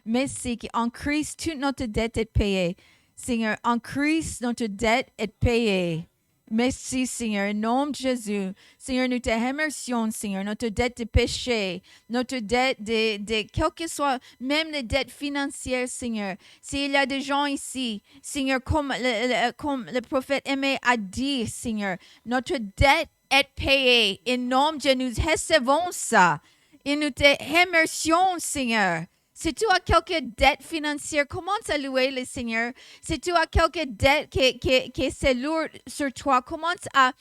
Merci qu'en Christ, toute notre dette est payée. Seigneur, en Christ, notre dette est payée. Merci, Seigneur, au nom de Jésus. Seigneur, nous te remercions, Seigneur, notre dette de péché, notre dette quel que soit, même les dettes financières, Seigneur. S'il y a des gens ici, Seigneur, comme le prophète Aimé a dit, Seigneur, notre dette est payée. Au nom de Dieu, nous recevons ça. Et nous te remercions, Seigneur. Si tu as quelques dettes financières, commence à louer le Seigneur. Si tu as quelques dettes qui sont lourdes sur toi, commence à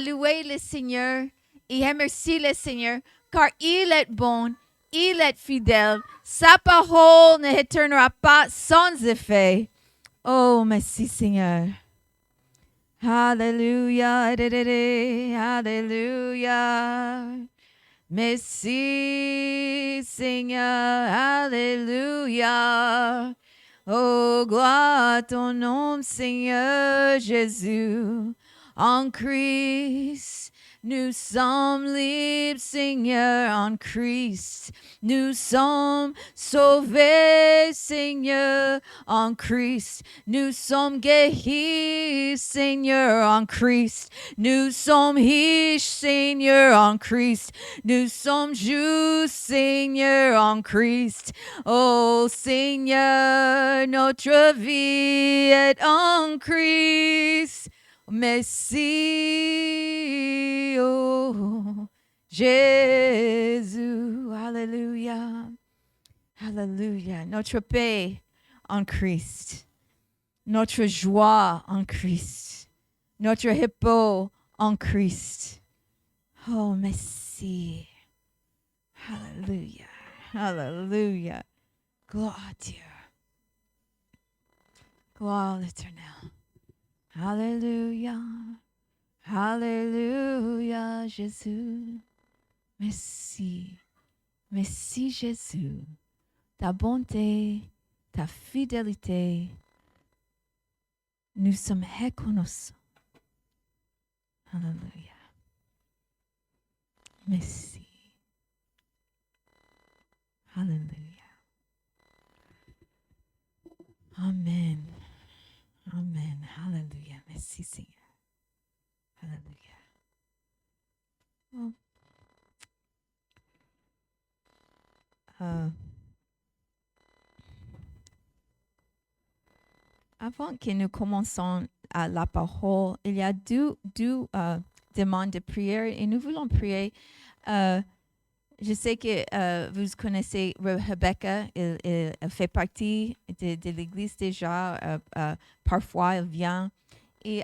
louer le Seigneur et remercier le Seigneur, car il est bon, il est fidèle. Sa parole ne retournera pas sans effet. Oh, merci Seigneur. Hallelujah. Hallelujah. Merci, Seigneur, Alléluia. Oh, gloire à ton nom, Seigneur Jésus. En Christ, nous sommes libres, Seigneur, en Christ. Nous sommes sauvés, Seigneur, en Christ. Nous sommes guéris, Seigneur, en Christ. Nous sommes riches, Seigneur, en Christ. Nous sommes justes, Seigneur, en Christ. Oh, Seigneur, notre vie est en Christ. Merci, oh Jésus. Alléluia. Alléluia. Notre paix en Christ. Notre joie en Christ. Notre repos en Christ. Oh, merci. Alléluia. Alléluia. Gloire à Dieu. Gloire à l'Éternel. Alléluia. Alléluia, Jésus. Merci. Merci, Jésus. Ta bonté, ta fidélité. Nous sommes reconnaissants. Alléluia. Merci. Alléluia. Amen. Amen. Alléluia. Merci, Seigneur. Alléluia. Bon. Avant que nous commençons à la parole, il y a deux demandes de prière et nous voulons prier. Je sais que vous connaissez Rebecca, elle fait partie de l'église déjà. Parfois, elle vient et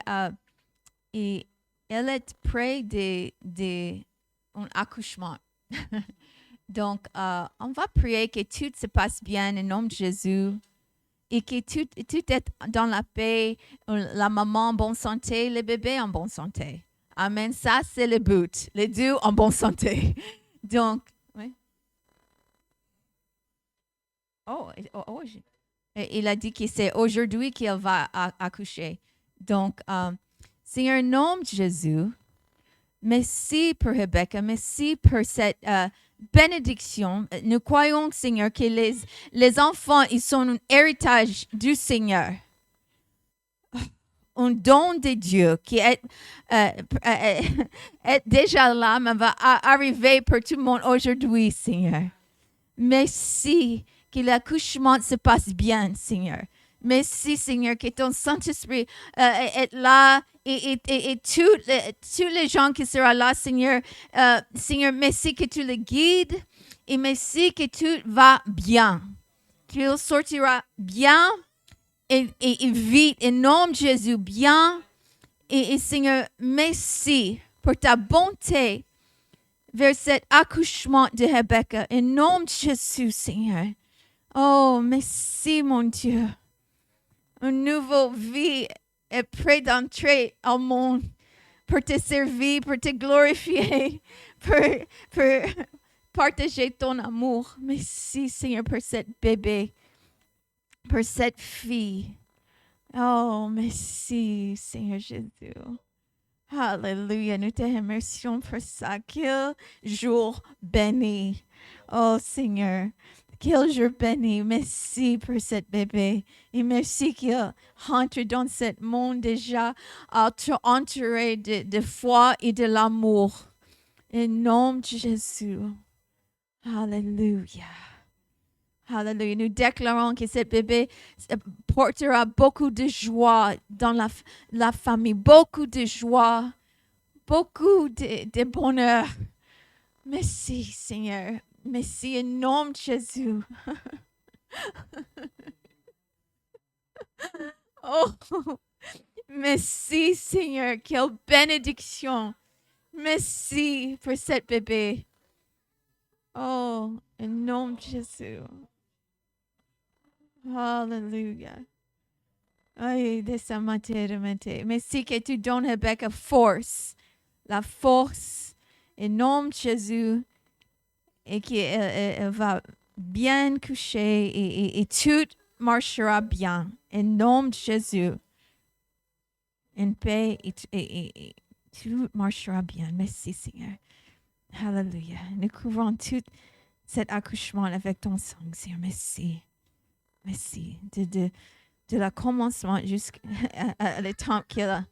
elle est près d'un accouchement. Donc, on va prier que tout se passe bien au nom de Jésus et que tout est dans la paix, la maman en bonne santé, le bébé en bonne santé. Amen. Ça, c'est le but. Les deux en bonne santé. Donc, oui. Il a dit que c'est aujourd'hui qu'il va accoucher. Donc, Seigneur, au nom de Jésus, merci pour Rebecca, merci pour cette bénédiction. Nous croyons, Seigneur, que les enfants, ils sont un héritage du Seigneur. Un don de Dieu qui est déjà là, mais va arriver pour tout le monde aujourd'hui, Seigneur. Merci que l'accouchement se passe bien, Seigneur. Merci, Seigneur, que ton Saint-Esprit est là et tous les gens qui seront là, Seigneur. Seigneur, merci que tu le guides et merci que tout va bien. Qu'il sortira bien et vite, au nom de Jésus, bien. Et Seigneur, merci pour ta bonté vers cet accouchement de Rebecca. Au nom de Jésus, Seigneur. Oh, merci, mon Dieu. Une nouvelle vie est prête d'entrer au monde pour te servir, pour te glorifier, pour partager ton amour. Merci, Seigneur, pour cette bébé, pour cette fille. Oh, merci, Seigneur Jésus. Alléluia, nous te remercions pour ça. Quel jour béni. Oh Seigneur, Quel jour béni. Merci pour cette bébé. Et merci qu'il entre dans ce monde déjà entouré de foi et de l'amour. Au nom de Jésus. Alléluia. Alléluia. Nous déclarons que ce bébé portera beaucoup de joie dans la famille, beaucoup de joie, beaucoup de bonheur. Merci, Seigneur. Merci au nom de Jésus. Oh, merci, Seigneur. Quelle bénédiction. Merci pour cette bébé. Oh, au nom de Jésus. Alléluia. Ay, merci que tu donnes à Rebecca force. La force. Au nom de Jésus. Et qu'elle va bien coucher et tout marchera bien. Au nom de Jésus. En paix et tout marchera bien. Merci, Seigneur. Alléluia. Nous couvrons tout cet accouchement avec ton sang, Seigneur. Merci. Merci. De la commencement jusqu'à le temps qu'elle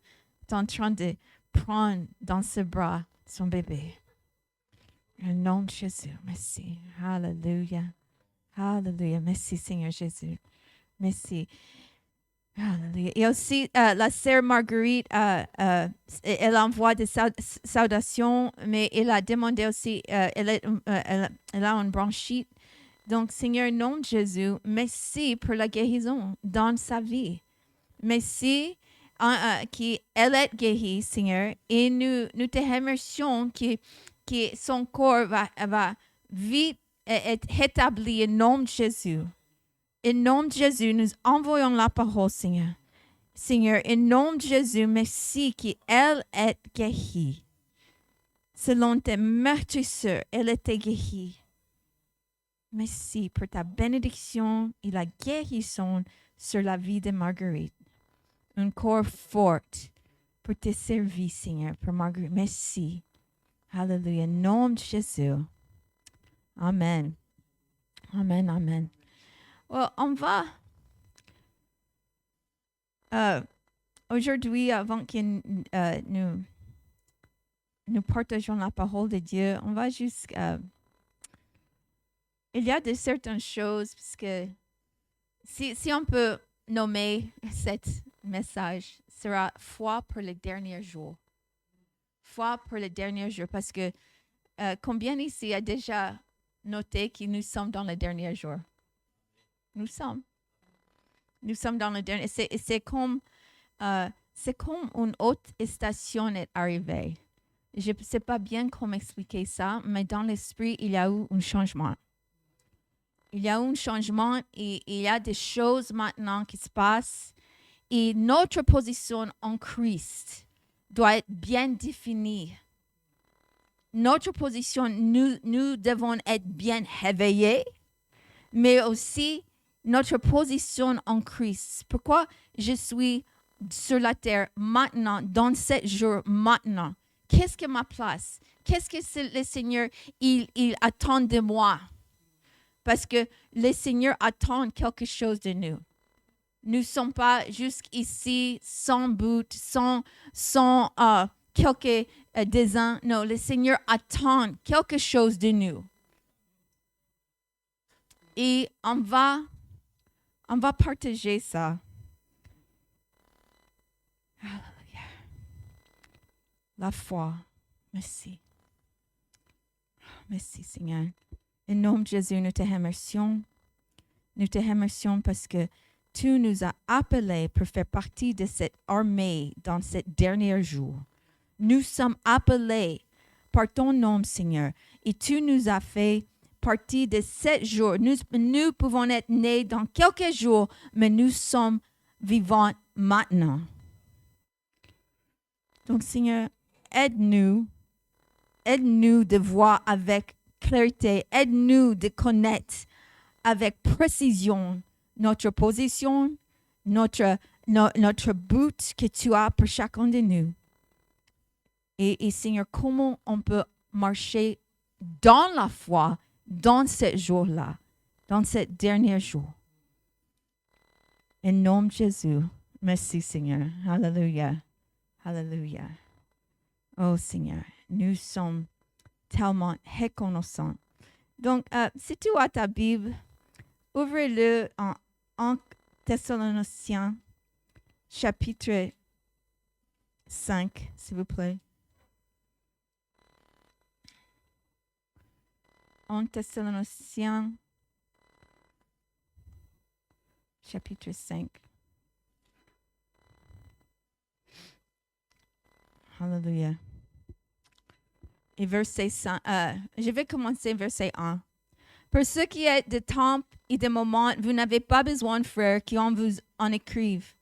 est en train de prendre dans ses bras son bébé. Au nom de Jésus. Merci. Alléluia. Alléluia. Merci, Seigneur Jésus. Merci. Alléluia. Et aussi, la sœur Marguerite, elle envoie des salutations, mais elle a demandé aussi, elle a une bronchite. Donc, Seigneur, au nom de Jésus, merci pour la guérison dans sa vie. Merci qu'elle est guérie, Seigneur. Et nous te remercions que son corps va vite être rétabli au nom de Jésus. Au nom de Jésus, nous envoyons la parole, Seigneur. Seigneur, au nom de Jésus, merci qu'elle est guérie. Selon tes meurtrisseurs, elle était guérie. Merci pour ta bénédiction et la guérison sur la vie de Marguerite. Un corps fort pour te servir, Seigneur, pour Marguerite. Merci. Alléluia. Au nom de Jésus. Amen. Amen, amen. Well, on va aujourd'hui, avant que nous partageons la parole de Dieu, on va juste... il y a de certaines choses, parce que si on peut nommer cet message, sera foi pour les derniers jours. Foi pour les derniers jours, parce que combien ici a déjà noté que nous sommes dans les derniers jours? Nous sommes dans le dernier. C'est comme une haute station est arrivée. Je ne sais pas bien comment expliquer ça, mais dans l'esprit, il y a eu un changement. Il y a eu un changement et il y a des choses maintenant qui se passent. Et notre position en Christ doit être bien définie. Notre position, nous devons être bien réveillés, mais aussi notre position en Christ. Pourquoi je suis sur la terre maintenant, dans 7 jours maintenant? Qu'est-ce que ma place? Qu'est-ce que le Seigneur, il attend de moi? Parce que le Seigneur attend quelque chose de nous. Nous ne sommes pas jusqu'ici sans but, sans quelques désirs. Non, le Seigneur attend quelque chose de nous. Et on va partager ça. Alléluia. La foi. Merci. Merci, Seigneur. Au nom de Jésus, nous te remercions. Nous te remercions parce que tu nous as appelés pour faire partie de cette armée dans ces derniers jours. Nous sommes appelés par ton nom, Seigneur. Et tu nous as fait partie de 7 jours. Nous pouvons être nés dans quelques jours, mais nous sommes vivants maintenant. Donc, Seigneur, aide-nous de voir avec clarté. Aide-nous de connaître avec précision notre position, notre but que tu as pour chacun de nous. Et Seigneur, comment on peut marcher dans la foi dans ce jour-là. dans ce dernier jour. Au nom de Jésus, merci Seigneur. Alléluia. Alléluia. Oh Seigneur, nous sommes tellement reconnaissants. Donc, si tu as ta Bible, ouvre-le en 1 Thessaloniciens, chapitre 5, s'il vous plaît. 1 Thessaloniciens, chapitre 5. Alléluia. Et verset 100, je vais commencer verset 1. Pour ce qui est de temps et de moments, vous n'avez pas besoin, frères, qu'on vous en écrive.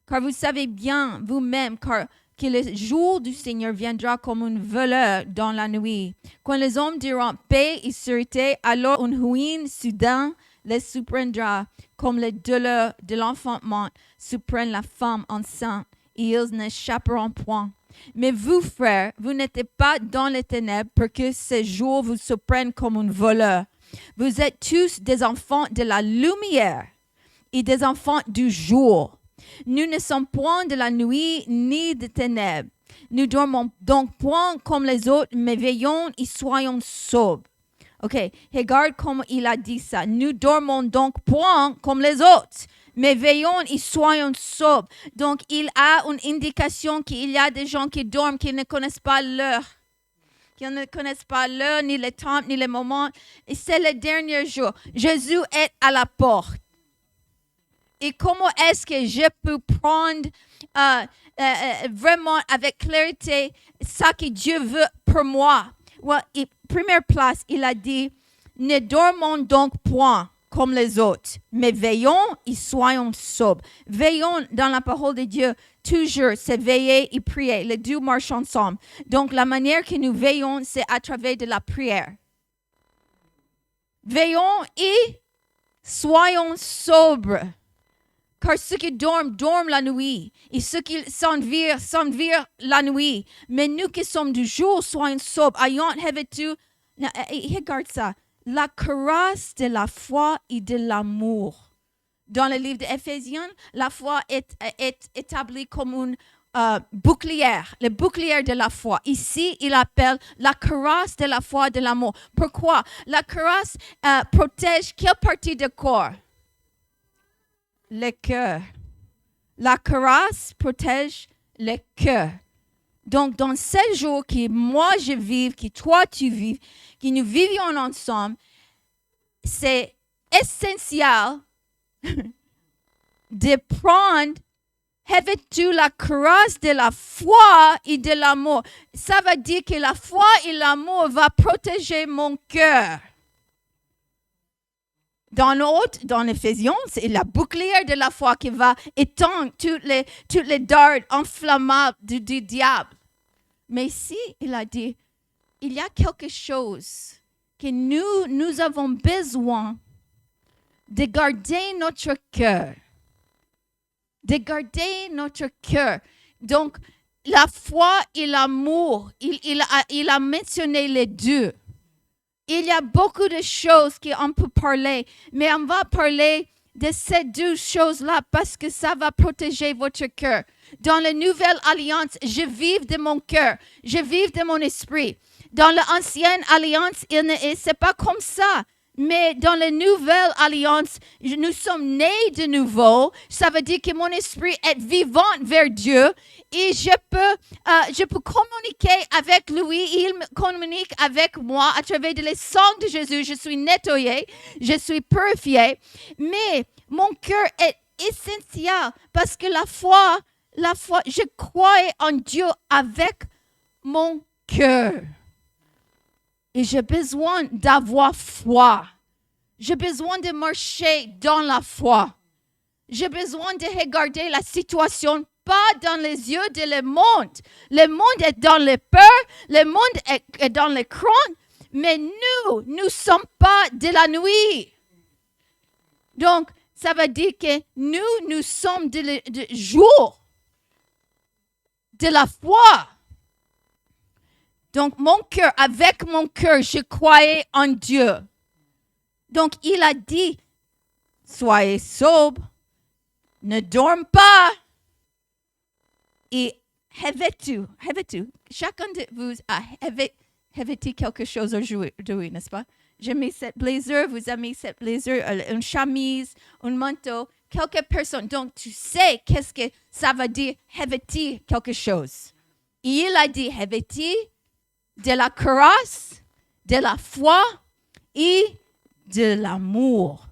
Car vous savez bien vous-même que le jour du Seigneur viendra comme un voleur dans la nuit. Quand les hommes diront paix et sûreté, alors une ruine soudaine les surprendra, comme le douleur de l'enfantement surprend la femme enceinte, et ils n'échapperont point. Mais vous, frères, vous n'êtes pas dans les ténèbres pour que ce jour vous surprenne comme un voleur. Vous êtes tous des enfants de la lumière et des enfants du jour. Nous ne sommes point de la nuit ni des ténèbres. Nous dormons donc point comme les autres, mais veillons et soyons sobres. OK, regarde comment il a dit ça. Nous dormons donc point comme les autres, mais veillons et soyons sobres. Donc, il a une indication qu'il y a des gens qui dorment, qui ne connaissent pas l'heure. Qui ne connaissent pas l'heure, ni le temps, ni le moment. Et c'est le dernier jour. Jésus est à la porte. Et comment est-ce que je peux prendre vraiment avec clarté ça que Dieu veut pour moi? Well, première place, il a dit, ne dormons donc point comme les autres, mais veillons et soyons sobres. Veillons dans la parole de Dieu. Toujours, c'est veiller et prier. Les deux marchent ensemble. Donc, la manière que nous veillons, c'est à travers de la prière. Veillons et soyons sobres. Car ceux qui dorment, dorment la nuit. Et ceux qui s'envirent la nuit. Mais nous qui sommes du jour, soyons sobres. Ayant revêtu, regarde ça, la cuirasse de la foi et de l'amour. Dans le livre d'Éphésiens, la foi est établie comme une bouclier, le bouclier de la foi. Ici, il appelle la cuirasse de la foi et de l'amour. Pourquoi? La cuirasse protège quelle partie du corps? Le cœur. La cuirasse protège le cœur. Donc, dans ces jours que moi je vive, que toi tu vives, que nous vivions ensemble, c'est essentiel de prendre, revêtu la cuirasse de la foi et de l'amour. Ça veut dire que la foi et l'amour vont protéger mon cœur. Dans l'Éphésiens, c'est la bouclière de la foi qui va éteindre toutes les dards inflammables du diable. Mais ici, il a dit, il y a quelque chose que nous avons besoin de garder notre cœur. De garder notre cœur. Donc, la foi et l'amour, il a mentionné les deux. Il y a beaucoup de choses qu'on peut parler, mais on va parler de ces deux choses-là parce que ça va protéger votre cœur. Dans la nouvelle alliance, je vis de mon cœur, je vis de mon esprit. Dans l'ancienne alliance, c'est pas comme ça. Mais dans la nouvelle alliance, nous sommes nés de nouveau. Ça veut dire que mon esprit est vivant vers Dieu et je peux communiquer avec lui. Il communique avec moi à travers le sang de Jésus. Je suis nettoyé, je suis purifié. Mais mon cœur est essentiel parce que la foi, je crois en Dieu avec mon cœur. Et j'ai besoin d'avoir foi. J'ai besoin de marcher dans la foi. J'ai besoin de regarder la situation pas dans les yeux de le monde. Le monde est dans les peurs, le monde est dans les craintes, mais nous ne sommes pas de la nuit. Donc, ça veut dire que nous sommes de jour, de la foi. Donc, avec mon cœur, je croyais en Dieu. Donc, il a dit, soyez sobres, ne dorme pas et revêtu. Chacun de vous a revêtu quelque chose aujourd'hui, n'est-ce pas? J'ai mis cette blazer, vous avez mis cette blazer, une chemise, un manteau, quelques personnes. Donc, tu sais qu'est-ce que ça veut dire revêtir quelque chose. Et il a dit revêtir de la grâce, de la foi et de l'amour.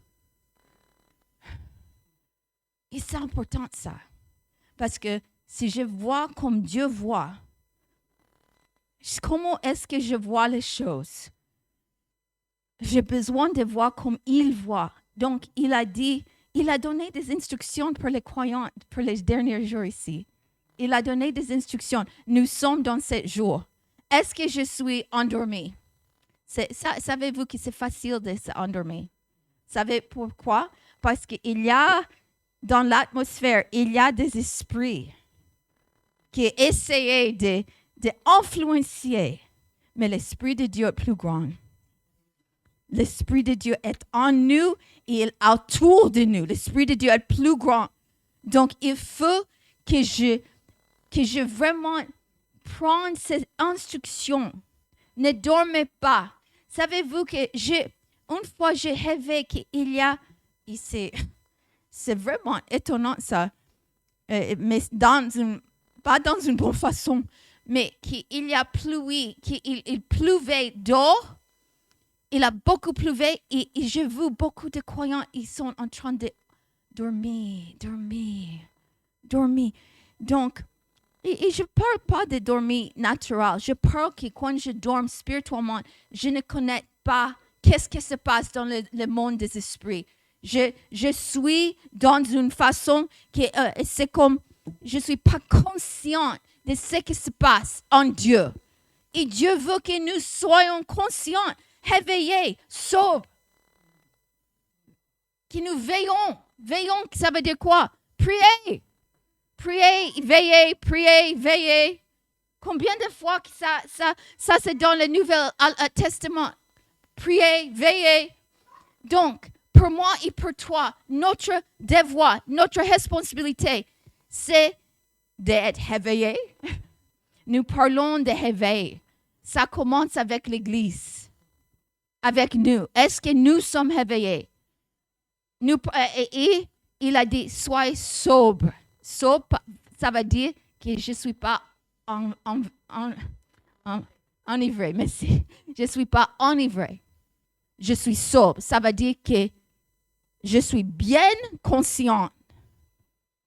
Et c'est important ça. Parce que si je vois comme Dieu voit, comment est-ce que je vois les choses? J'ai besoin de voir comme il voit. Donc, il a donné des instructions pour les croyants pour les derniers jours ici. Il a donné des instructions. Nous sommes dans 7 jours. Est-ce que je suis endormi? Savez-vous que c'est facile de s'endormir? Savez pourquoi? Parce qu'il y a, dans l'atmosphère, il y a des esprits qui essayaient d'influencer. Mais l'Esprit de Dieu est plus grand. L'Esprit de Dieu est en nous et il est autour de nous. L'Esprit de Dieu est plus grand. Donc, il faut que je vraiment prenne ces instructions. Ne dormez pas. Savez-vous que une fois j'ai rêvé qu'il y a, et c'est vraiment étonnant ça, mais pas dans une bonne façon, mais qu'il y a pluie, qu'il pleuvait dehors. Il a beaucoup plu et je vois beaucoup de croyants, ils sont en train de dormir. Donc, et je ne parle pas de dormir naturel. Je parle que quand je dors spirituellement, je ne connais pas qu'est-ce qui se passe dans le monde des esprits. Je suis dans une façon que c'est comme, je ne suis pas consciente de ce qui se passe en Dieu. Et Dieu veut que nous soyons conscients, réveillés, sobres. Que nous veillons. Veillons, ça veut dire quoi? Priez. Priez, veillez, priez, veillez. Combien de fois que ça c'est dans le Nouveau Testament? Priez, veillez. Donc, pour moi et pour toi, notre devoir, notre responsabilité, c'est d'être réveillé. Nous parlons de réveil. Ça commence avec l'Église, avec nous. Est-ce que nous sommes réveillés? Et il a dit, soyez sobres. Sobre, ça veut dire que je ne suis pas enivré. Merci. Je ne suis pas enivré. Je suis sobre. Ça veut dire que je suis bien conscient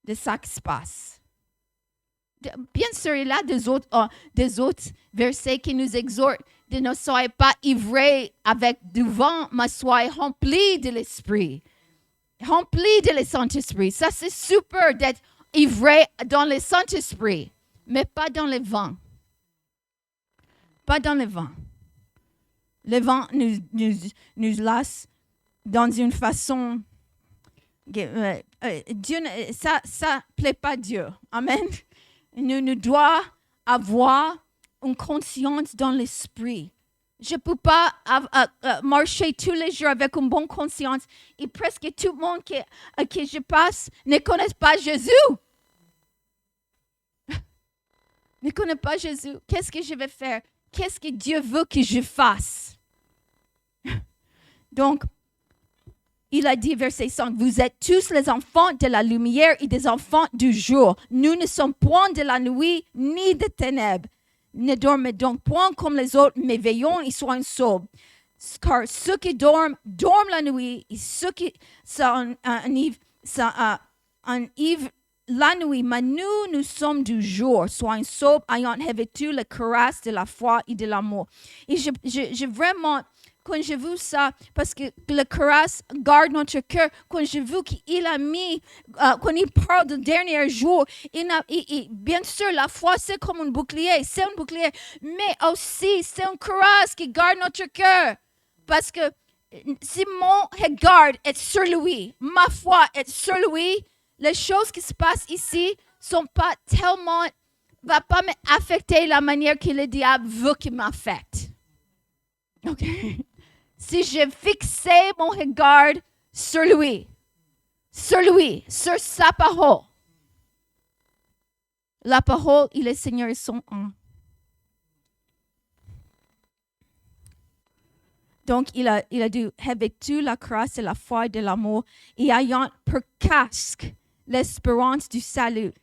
de ce qui se passe. Bien sûr, il y a des autres versets qui nous exhortent de ne soyez pas ivrés avec du vent, mais soyez remplis de l'Esprit. Remplis de le Saint-Esprit. Ça, c'est super d'être ivré dans le Saint-Esprit, mais pas dans le vent. Pas dans le vent. Le vent nous laisse dans une façon... Dieu, ça ne plaît pas Dieu. Amen. Nous devons avoir une conscience dans l'esprit. Je ne peux pas marcher tous les jours avec une bonne conscience et presque tout le monde que je passe ne connaît pas Jésus. Ne connaît pas Jésus. Qu'est-ce que je vais faire? Qu'est-ce que Dieu veut que je fasse? Donc, il a dit, verset 5, vous êtes tous les enfants de la lumière et des enfants du jour. Nous ne sommes point de la nuit ni des ténèbres. Ne dormez donc point comme les autres, mais veillons et soyons sobres. Car ceux qui dorment la nuit, et ceux qui s'enivrent la nuit. Mais nous sommes du jour. Soyons sobres, ayant revêtu la cuirasse de la foi et de l'amour. Et j'ai vraiment... Quand j'ai vu ça, parce que le cuirasse garde notre cœur, quand j'ai vu qu'il a mis, quand il parle du dernier jour, bien sûr, la foi, c'est comme un bouclier, mais aussi, c'est un cuirasse qui garde notre cœur. Parce que si mon regard est sur lui, ma foi est sur lui, les choses qui se passent ici sont pas tellement, va pas m'affecter la manière que le diable veut qu'il m'affecte. OK? si je fixais mon regard sur lui, sur sa parole. La parole, il est Seigneur et son un. Donc, il a dit, revêtu la grâce et la foi et de l'amour, et ayant pour casque l'espérance du salut.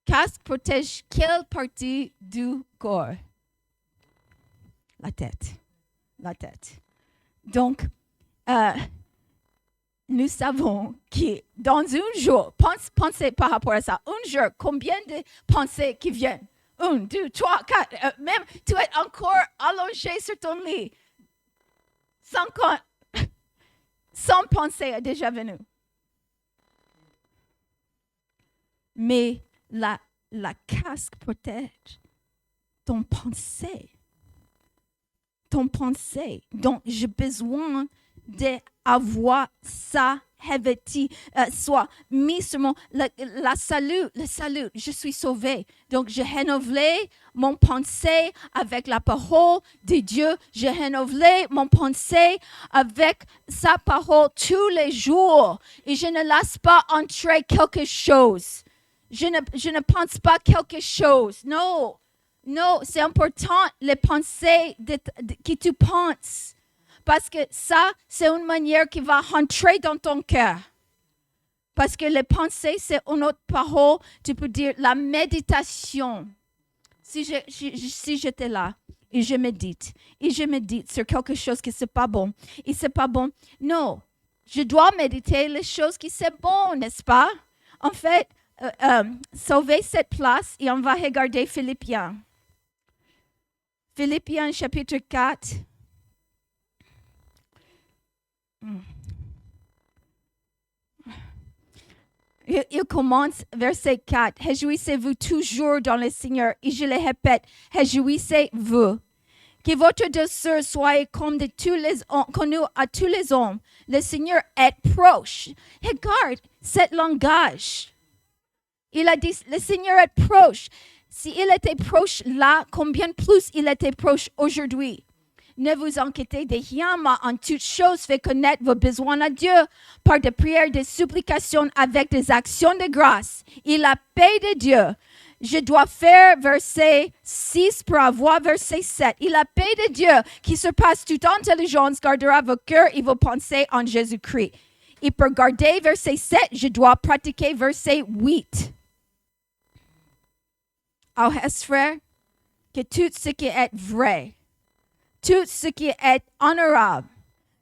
Casque protège quelle partie du corps? La tête. La tête. Donc, nous savons que dans un jour, pensez par rapport à ça, un jour, combien de pensées qui viennent? 1, 2, 3, 4, même tu es encore allongé sur ton lit. 100 pensées déjà venues. Mais la casque protège ton pensée. Ton pensée. Donc, j'ai besoin d'avoir ça revêtu, soit mis sur le salut, je suis sauvé. Donc, je renouvelé mon pensée avec la parole de Dieu. Je renouvelé mon pensée avec sa parole tous les jours. Et je ne laisse pas entrer quelque chose. Je ne pense pas quelque chose. Non, c'est important les pensées que tu penses. Parce que ça, c'est une manière qui va rentrer dans ton cœur. Parce que les pensées, c'est une autre parole. Tu peux dire la méditation. Si j'étais là et je médite sur quelque chose qui c'est pas bon, et c'est pas bon, non, je dois méditer les choses qui c'est bon, n'est-ce pas? En fait, sauver cette place et on va regarder Philippiens. Philippiens chapitre 4. Il commence verset 4. Réjouissez-vous toujours dans le Seigneur. Et je le répète, réjouissez-vous. Que votre douceur soit comme de tous les hommes, connu à tous les hommes. Le Seigneur est proche. Regarde ce langage. Il a dit, le Seigneur est proche. S'il était proche là, combien plus il était proche aujourd'hui? Ne vous inquiétez de rien, mais en toute chose, faites connaître vos besoins à Dieu par des prières, des supplications avec des actions de grâce. Et la paix de Dieu, je dois faire verset 6 pour avoir verset 7. Et la paix de Dieu qui surpasse toute intelligence gardera vos cœurs et vos pensées en Jésus-Christ. Et pour garder verset 7, je dois pratiquer verset 8. Alors, est-ce frère, que tout ce qui est vrai, tout ce qui est honorable,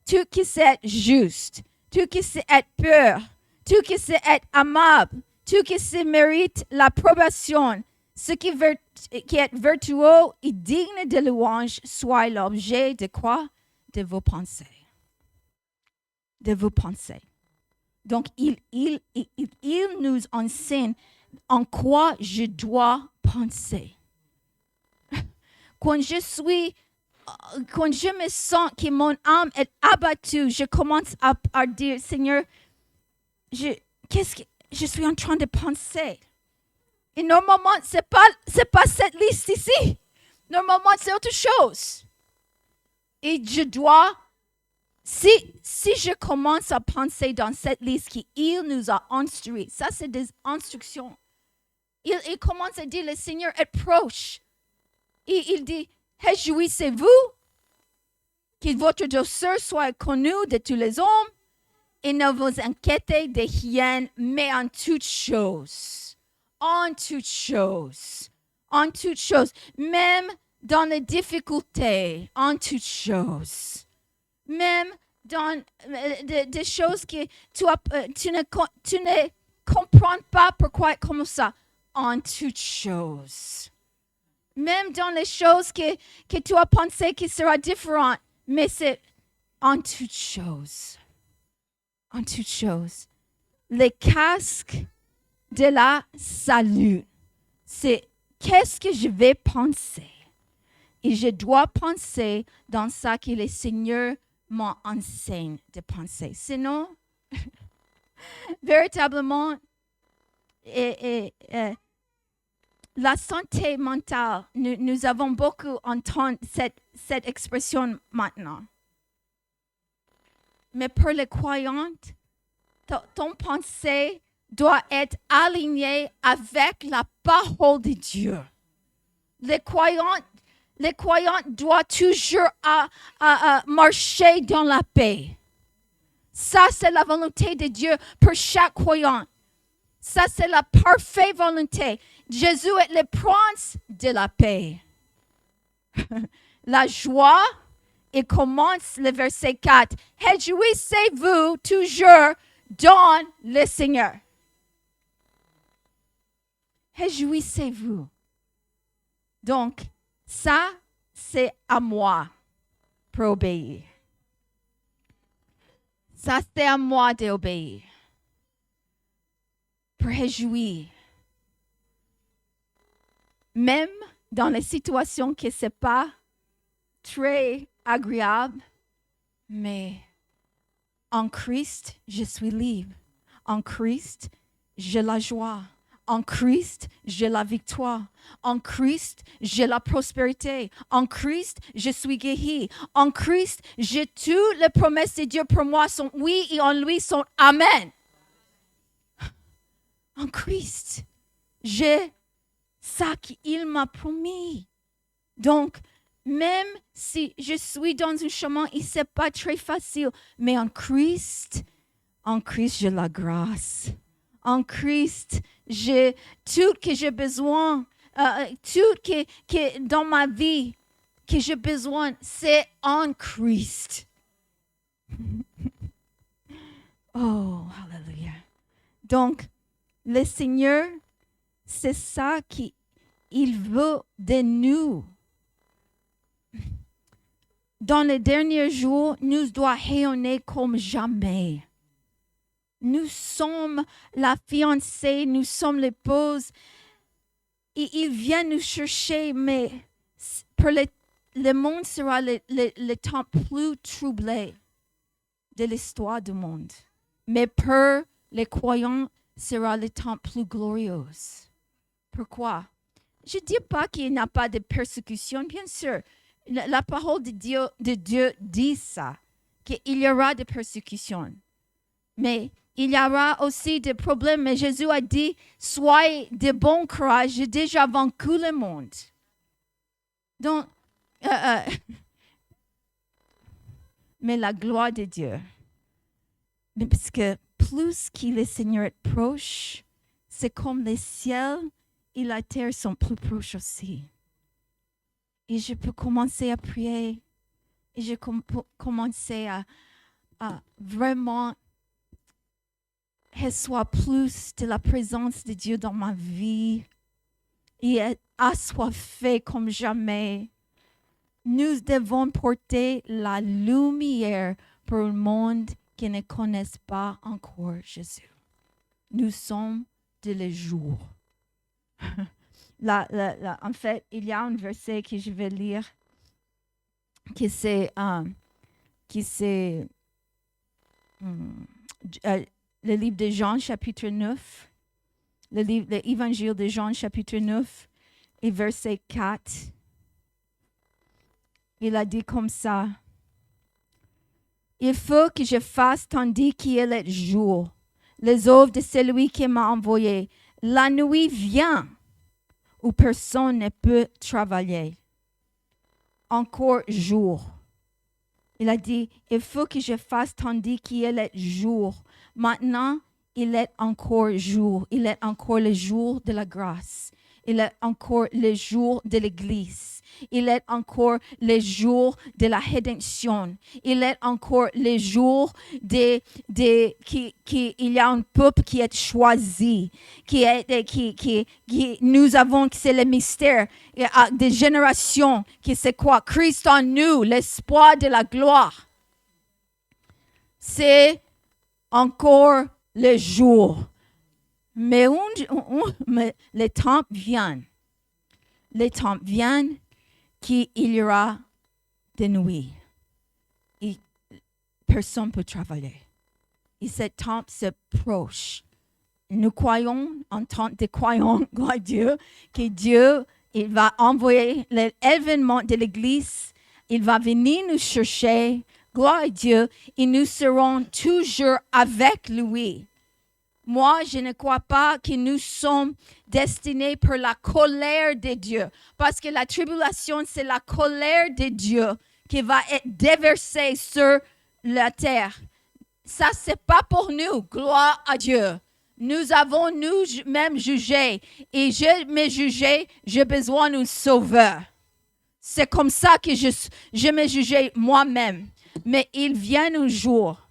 tout ce qui est juste, tout ce qui est pur, tout ce qui est aimable, tout ce qui mérite l'approbation, ce qui est vertueux et digne de louange, soit l'objet de quoi? De vos pensées. De vos pensées. Donc, il nous enseigne en quoi je dois penser. Quand je me sens que mon âme est abattue, je commence à dire, Seigneur, qu'est-ce que je suis en train de penser? Et normalement, c'est pas cette liste ici. Normalement, c'est autre chose. Et je dois, si je commence à penser dans cette liste qu'il nous a instruit, ça c'est des instructions. Il commence à dire, le Seigneur est proche. Et il dit, réjouissez-vous, que votre douceur soit connue de tous les hommes, et ne vous inquiétez de rien, mais en toutes choses. En toutes choses. En toutes choses. Même dans les difficultés, en toutes choses. Même dans des choses que tu ne comprends pas pourquoi comme ça. En toutes choses. Même dans les choses que tu as pensé qui sera différentes, mais c'est en toutes choses. En toutes choses. Le casque de la salut, c'est qu'est-ce que je vais penser? Et je dois penser dans ça que le Seigneur m'enseigne de penser. Sinon, véritablement, la santé mentale, nous avons beaucoup entendu cette expression maintenant. Mais pour les croyantes, ton pensée doit être alignée avec la parole de Dieu. Les croyantes doivent toujours marcher dans la paix. Ça, c'est la volonté de Dieu pour chaque croyant. Ça, c'est la parfaite volonté. Jésus est le prince de la paix. La joie, il commence le verset 4. Réjouissez-vous toujours dans le Seigneur. Réjouissez-vous. Donc, ça, c'est à moi pour obéir. Ça, c'est à moi d'obéir. Pour réjouir. Même dans les situations que ce n'est pas très agréable, mais en Christ, je suis libre. En Christ, j'ai la joie. En Christ, j'ai la victoire. En Christ, j'ai la prospérité. En Christ, je suis guéri. En Christ, j'ai toutes les promesses de Dieu pour moi sont oui et en lui sont amen. En Christ, j'ai ça qu'il m'a promis. Donc, même si je suis dans un chemin, il n'est pas très facile, mais en Christ, j'ai la grâce. En Christ, j'ai tout que j'ai besoin, tout que dans ma vie que j'ai besoin, c'est en Christ. Oh, hallelujah. Donc, le Seigneur, c'est ça qu'il veut de nous. Dans les derniers jours, nous devons rayonner comme jamais. Nous sommes la fiancée, nous sommes l'épouse. Et il vient nous chercher, mais pour le monde sera le temps plus troublé de l'histoire du monde. Mais pour les croyants, sera le temps plus glorieux. Pourquoi? Je ne dis pas qu'il n'y a pas de persécution, bien sûr. La parole de Dieu dit ça, qu'il y aura des persécutions. Mais il y aura aussi des problèmes. Mais Jésus a dit, soyez de bon courage, j'ai déjà vaincu le monde. Donc, mais la gloire de Dieu, parce que plus que le Seigneur est proche, c'est comme le ciel et la terre sont plus proches aussi. Et je peux commencer à prier. Et je peux commencer à vraiment recevoir plus de la présence de Dieu dans ma vie. Et être assoiffé comme jamais. Nous devons porter la lumière pour le monde qui ne connaît pas encore Jésus. Nous sommes de les jours. En fait, il y a un verset que je vais lire qui c'est le livre de Jean, chapitre 9, l'évangile de Jean, chapitre 9, et verset 4. Il a dit comme ça. Il faut que je fasse tandis qu'il est jour, les œuvres de celui qui m'a envoyé. La nuit vient où personne ne peut travailler. Encore jour. Il a dit, il faut que je fasse tandis qu'il est jour. Maintenant, il est encore jour. Il est encore le jour de la grâce. Il est encore le jour de l'Église. Il est encore le jour de la rédemption. Il est encore le jour qu'il y a un peuple qui est choisi. Nous avons, c'est le mystère des générations. Qui c'est quoi? Christ en nous, l'espoir de la gloire. C'est encore le jour. Mais les temps viennent. Les temps viennent qu'il y aura des nuits. Et personne ne peut travailler. Et ce temps se proche. Nous croyons, en tant que croyants, gloire à Dieu, que Dieu, il va envoyer l'événement de l'Église. Il va venir nous chercher Gloire à Dieu, et nous serons toujours avec lui. Moi, je ne crois pas que nous sommes destinés pour la colère de Dieu. Parce que la tribulation, c'est la colère de Dieu qui va être déversée sur la terre. Ça, c'est pas pour nous. Gloire à Dieu. Nous avons nous-mêmes jugé. Et je me jugeais, j'ai besoin d'un sauveur. C'est comme ça que je me jugeais moi-même. Mais il vient un jour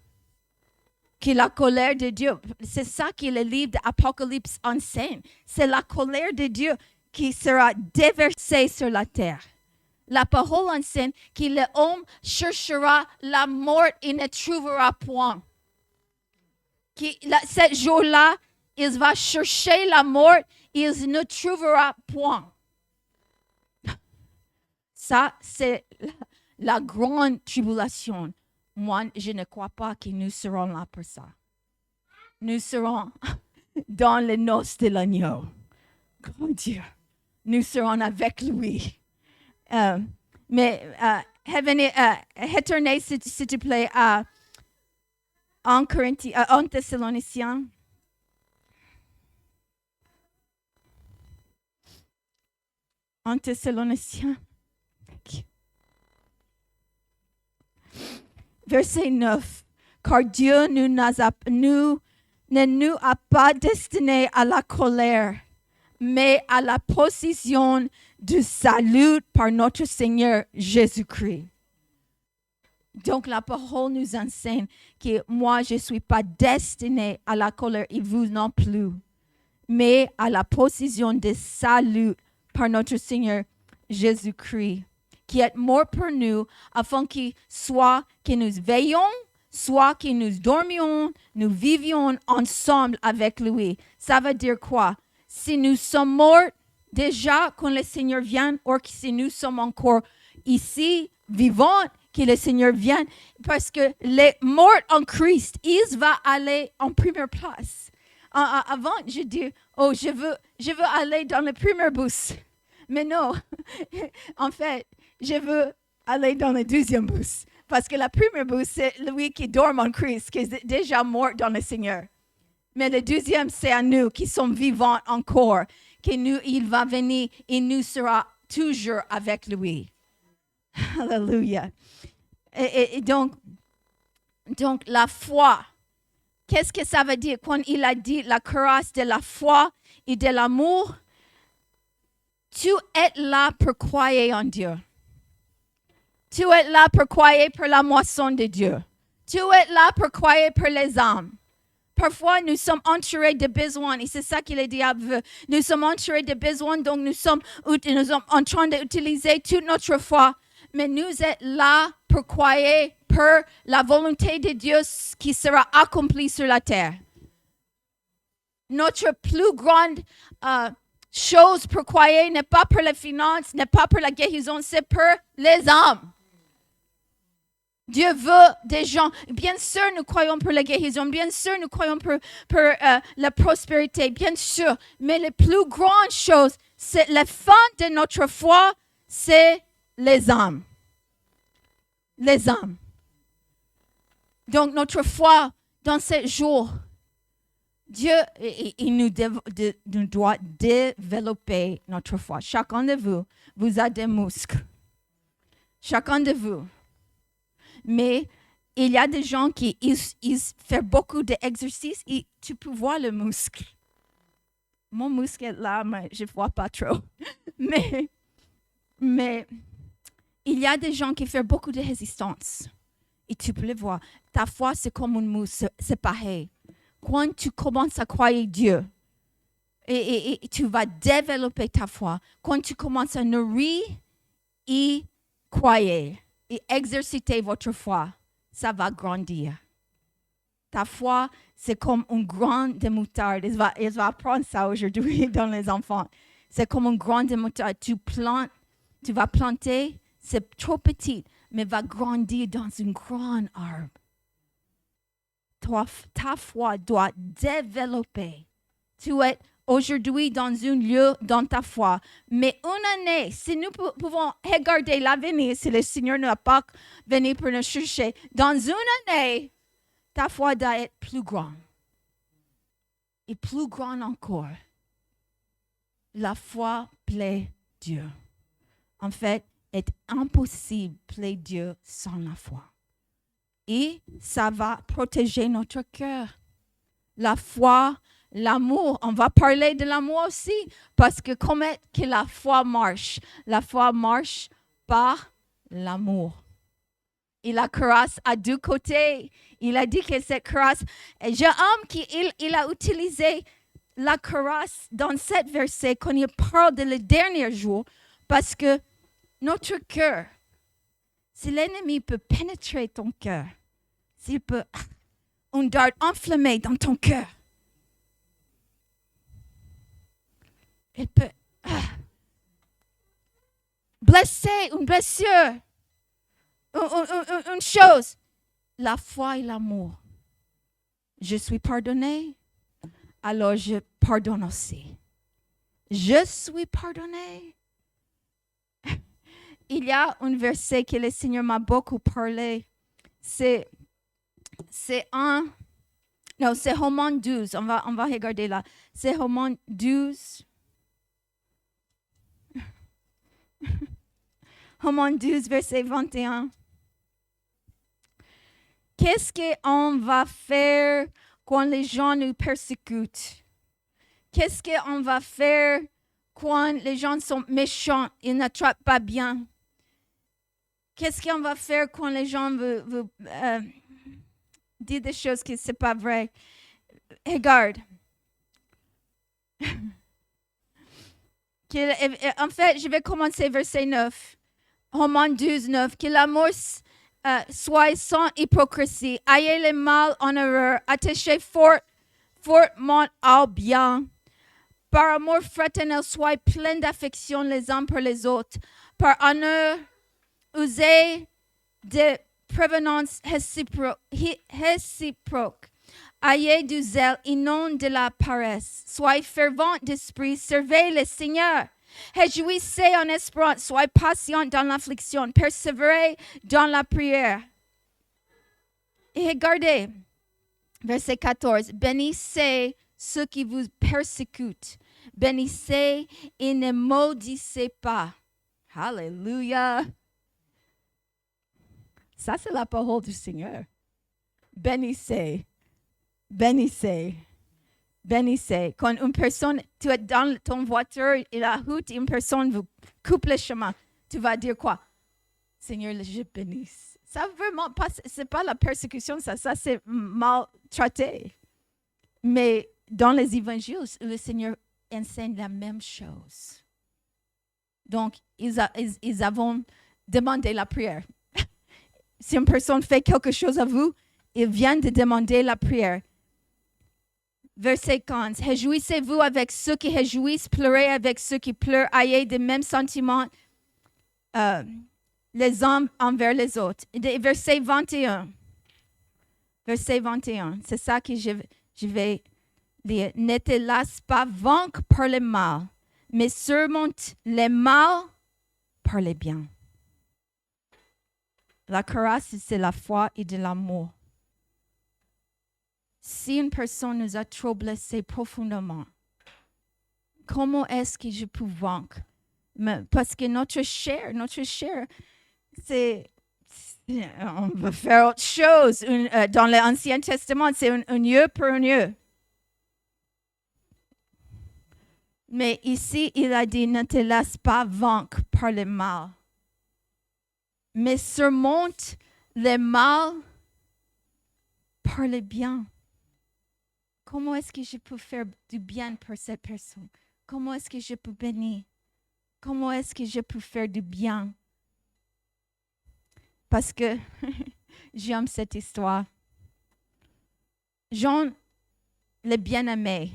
que la colère de Dieu, c'est ça que le livre d'Apocalypse enseigne. C'est la colère de Dieu qui sera déversée sur la terre. La parole enseigne que l'homme cherchera la mort et ne trouvera point. Ce jour-là, il va chercher la mort et il ne trouvera point. Ça, c'est la grande tribulation. Moi, je ne crois pas que nous serons là pour ça. Nous serons dans les noces de l'agneau. Grand Dieu. Nous serons avec lui. Retournez, s'il te plaît, en Thessaloniciens. En Thessaloniciens. Verset 9. Car Dieu ne nous a pas destinés à la colère, mais à la possession du salut par notre Seigneur Jésus-Christ. Donc la parole nous enseigne que moi, je ne suis pas destiné à la colère et vous non plus, mais à la possession du salut par notre Seigneur Jésus-Christ, qui est mort pour nous, afin que soit que nous veillons, soit que nous dormions, nous vivions ensemble avec lui. Ça veut dire quoi? Si nous sommes morts déjà quand le Seigneur vient, ou que si nous sommes encore ici, vivants, que le Seigneur vienne, parce que les morts en Christ, ils vont aller en première place. Avant, je dis, je veux aller dans le premier bus. Mais non, en fait, je veux aller dans le deuxième bus. Parce que la première bus, c'est lui qui dort en Christ, qui est déjà mort dans le Seigneur. Mais le deuxième, c'est à nous qui sommes vivants encore, il va venir et nous sera toujours avec lui. Alléluia. Et donc, la foi, qu'est-ce que ça veut dire quand il a dit la cuirasse de la foi et de l'amour? Tu es là pour croire en Dieu. Tu es là pour croire pour la moisson de Dieu. Tu es là pour croire pour les âmes. Parfois, nous sommes entourés de besoins et c'est ça que le diable veut. Nous sommes entourés de besoins, donc nous sommes en train d'utiliser toute notre foi. Mais nous sommes là pour croire pour la volonté de Dieu qui sera accomplie sur la terre. Notre plus grande chose pour croire n'est pas pour les finances, n'est pas pour la guérison, c'est pour les âmes. Dieu veut des gens. Bien sûr, nous croyons pour la guérison. Bien sûr, nous croyons pour la prospérité. Bien sûr. Mais la plus grande chose, c'est la fin de notre foi, c'est les âmes. Les âmes. Donc, notre foi, dans ces jours, Dieu, il nous doit développer notre foi. Chacun de vous a des muscles. Chacun de vous. Mais il y a des gens qui ils font beaucoup d'exercices et tu peux voir le muscle. Mon muscle est là, mais je ne vois pas trop. mais il y a des gens qui font beaucoup de résistance. Et tu peux le voir. Ta foi, c'est comme un muscle, c'est pareil. Quand tu commences à croire Dieu, et tu vas développer ta foi, quand tu commences à nourrir et croire, et exerciter votre foi, ça va grandir. Ta foi, c'est comme un grain de moutarde. Il va apprendre ça aujourd'hui dans les enfants. C'est comme un grain de moutarde. Tu vas planter, c'est trop petit, mais va grandir dans un grand arbre. Ta foi doit développer. Tu es aujourd'hui dans un lieu dans ta foi. Mais une année, si nous pouvons regarder l'avenir, si le Seigneur n'a pas venu pour nous chercher, dans une année, ta foi doit être plus grande. Et plus grande encore. La foi plaît Dieu. En fait, est impossible plaît Dieu sans la foi. Et ça va protéger notre cœur. La foi, l'amour, on va parler de l'amour aussi, parce que comment que la foi marche? La foi marche par l'amour. Et la cuirasse a deux côtés. Il a dit que cette cuirasse, j'aime qu'il a utilisé la cuirasse dans cet verset quand il parle de le dernier jour, parce que notre cœur, si l'ennemi peut pénétrer ton cœur, s'il peut un dard enflammé dans ton cœur, il peut blesser une blessure, une chose. La foi et l'amour. Je suis pardonné, alors je pardonne aussi. Je suis pardonné. Il y a un verset que le Seigneur m'a beaucoup parlé. C'est Romains 12. On va regarder là. C'est Romains 12. Romains 12, verset 21. Qu'est-ce qu'on va faire quand les gens nous persécutent? Qu'est-ce qu'on va faire quand les gens sont méchants et ne traitent pas bien? Qu'est-ce qu'on va faire quand les gens veulent dire des choses qui ne sont pas vraies? Regarde. En fait, je vais commencer verset 9. Romains 12, 9. Que l'amour soit sans hypocrisie. Ayez le mal en horreur. Attachez fortement au bien. Par amour fraternel, soyez pleins d'affection les uns pour les autres. Par honneur, usez de prévenance réciproque. Ayez du zèle et non de la paresse. Soyez fervents d'esprit, servez le Seigneur. Réjouissez en espérance, soyez patients dans l'affliction, persévérez dans la prière. Et regardez, verset 14. Bénissez ceux qui vous persécutent. Bénissez et ne maudissez pas. Alléluia. Ça, c'est la parole du Seigneur. Bénissez. Bénissez. Bénissez. Quand une personne, tu es dans ton voiture et la route, et une personne vous coupe le chemin, tu vas dire quoi? Seigneur, je bénisse. Ça vraiment pas, c'est pas la persécution, ça c'est maltraité. Mais dans les évangiles, le Seigneur enseigne la même chose. Donc, ils avons demandé la prière. Si une personne fait quelque chose à vous, il vient de demander la prière. Verset 15. Réjouissez-vous avec ceux qui réjouissent, pleurez avec ceux qui pleurent, ayez les mêmes sentiments les uns envers les autres. Verset 21. Verset 21. C'est ça que je vais lire. Ne te laisse pas vaincre par le mal, mais surmonte le mal par le bien. La cuirasse, c'est la foi et de l'amour. Si une personne nous a trop blessés profondément, comment est-ce que je peux vaincre? Parce que notre chair, c'est on va faire autre chose. Dans l'Ancien Testament, c'est un yeux pour un yeux. Mais ici, il a dit, ne te laisse pas vaincre par le mal, mais surmonte le mal par le bien. Comment est-ce que je peux faire du bien pour cette personne? Comment est-ce que je peux bénir? Comment est-ce que je peux faire du bien? Parce que j'aime cette histoire. Jean, le bien-aimé,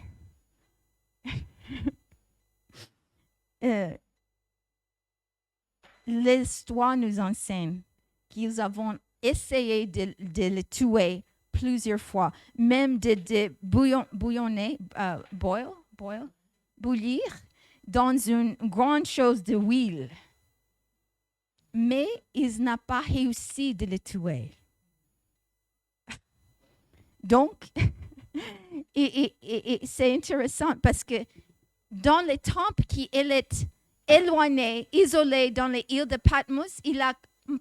l'histoire nous enseigne qu'ils avons essayé de le tuer plusieurs fois, même de bouillonner, boil, bouillir dans une grande chose de huile. Mais il n'a pas réussi de le tuer. Donc, et c'est intéressant parce que dans le temple qui est éloigné, isolé dans les îles de Patmos, il a